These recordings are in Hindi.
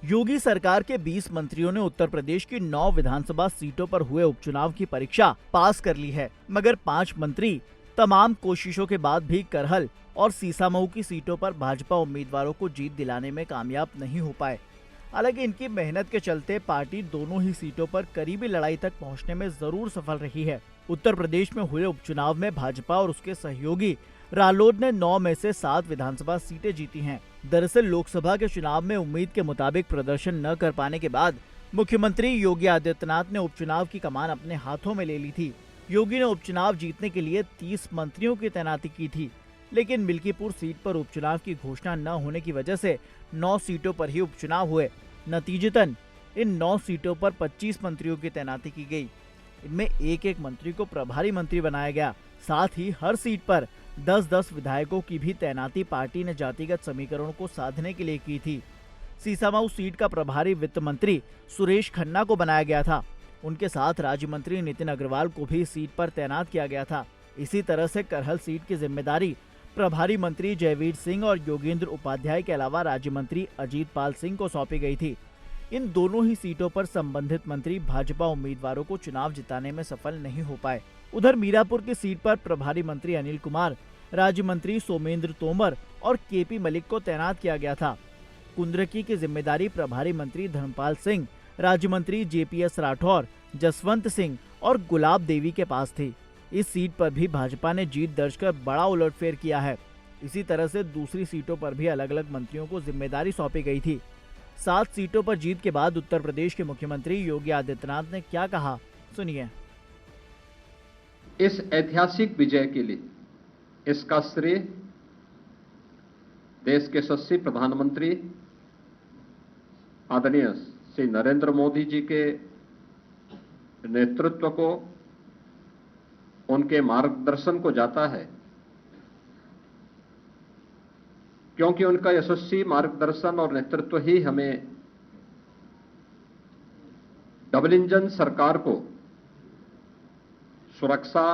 योगी सरकार के 20 मंत्रियों ने उत्तर प्रदेश की 9 विधानसभा सीटों पर हुए उपचुनाव की परीक्षा पास कर ली है, मगर 5 मंत्री तमाम कोशिशों के बाद भी करहल और सीसामऊ की सीटों पर भाजपा उम्मीदवारों को जीत दिलाने में कामयाब नहीं हो पाए। हालांकि इनकी मेहनत के चलते पार्टी दोनों ही सीटों पर करीबी लड़ाई तक पहुंचने में जरूर सफल रही है। उत्तर प्रदेश में हुए उपचुनाव में भाजपा और उसके सहयोगी रालोद ने 9 में से 7 विधानसभा सीटें जीती हैं। दरअसल लोकसभा के चुनाव में उम्मीद के मुताबिक प्रदर्शन न कर पाने के बाद मुख्यमंत्री योगी आदित्यनाथ ने उपचुनाव की कमान अपने हाथों में ले ली थी। योगी ने उपचुनाव जीतने के लिए 30 मंत्रियों की तैनाती की थी, लेकिन मिल्कीपुर सीट पर उपचुनाव की घोषणा न होने की वजह से 9 सीटों पर ही उपचुनाव हुए। नतीजतन इन 9 सीटों पर 25 मंत्रियों की तैनाती की गई। इनमें एक एक मंत्री को प्रभारी मंत्री बनाया गया। साथ ही हर सीट पर 10-10 विधायकों की भी तैनाती पार्टी ने जातिगत समीकरणों को साधने के लिए की थी। सीसामऊ सीट का प्रभारी वित्त मंत्री सुरेश खन्ना को बनाया गया था। उनके साथ राज्य मंत्री नितिन अग्रवाल को भी सीट पर तैनात किया गया था। इसी तरह से करहल सीट की जिम्मेदारी प्रभारी मंत्री जयवीर सिंह और योगेंद्र उपाध्याय के अलावा राज्य मंत्री अजीत पाल सिंह को सौंपी गई थी। इन दोनों ही सीटों पर संबंधित मंत्री भाजपा उम्मीदवारों को चुनाव जिताने में सफल नहीं हो पाए। उधर मीरापुर की सीट पर प्रभारी मंत्री अनिल कुमार, राज्य मंत्री सोमेंद्र तोमर और केपी मलिक को तैनात किया गया था। कुंद्रकी की जिम्मेदारी प्रभारी मंत्री धर्मपाल सिंह, राज्य मंत्री जेपीएस राठौर, जसवंत सिंह और गुलाब देवी के पास थी। इस सीट पर भी भाजपा ने जीत दर्ज कर बड़ा उलटफेर किया है। इसी तरह से दूसरी सीटों पर भी अलग अलग मंत्रियों को जिम्मेदारी सौंपी गई थी। 7 सीटों पर जीत के बाद उत्तर प्रदेश के मुख्यमंत्री योगी आदित्यनाथ ने क्या कहा, सुनिए। इस ऐतिहासिक विजय के लिए इसका श्रेय देश के यशस्वी प्रधानमंत्री आदरणीय श्री नरेंद्र मोदी जी के नेतृत्व को, उनके मार्गदर्शन को जाता है, क्योंकि उनका यशस्वी मार्गदर्शन और नेतृत्व ही हमें डबल इंजन सरकार को सुरक्षा,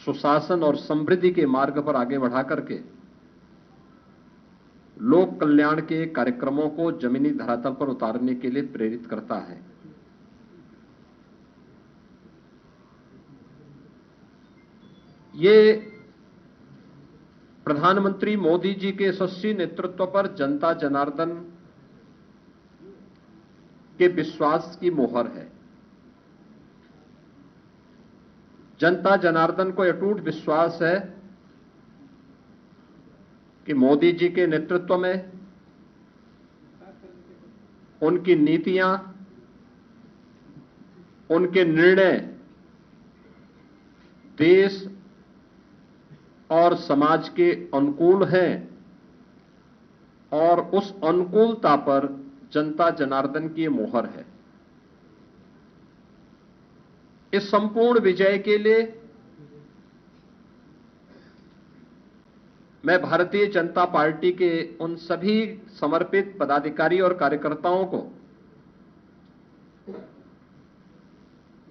सुशासन और समृद्धि के मार्ग पर आगे बढ़ा करके लोक कल्याण के कार्यक्रमों को जमीनी धरातल पर उतारने के लिए प्रेरित करता है। ये प्रधानमंत्री मोदी जी के यशस्वी नेतृत्व पर जनता जनार्दन के विश्वास की मोहर है। जनता जनार्दन को अटूट विश्वास है कि मोदी जी के नेतृत्व में उनकी नीतियां, उनके निर्णय देश और समाज के अनुकूल हैं और उस अनुकूलता पर जनता जनार्दन की मोहर है। इस संपूर्ण विजय के लिए मैं भारतीय जनता पार्टी के उन सभी समर्पित पदाधिकारी और कार्यकर्ताओं को,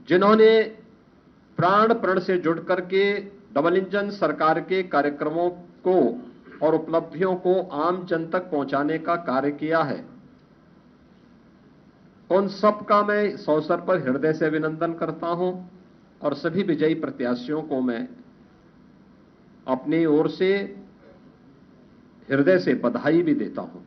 जिन्होंने प्राण प्रण से जुड़ करके डबल इंजन सरकार के कार्यक्रमों को और उपलब्धियों को आम जन तक पहुंचाने का कार्य किया है, उन सबका मैं इस अवसर पर हृदय से अभिनंदन करता हूं और सभी विजयी प्रत्याशियों को मैं अपनी ओर से हृदय से बधाई भी देता हूं।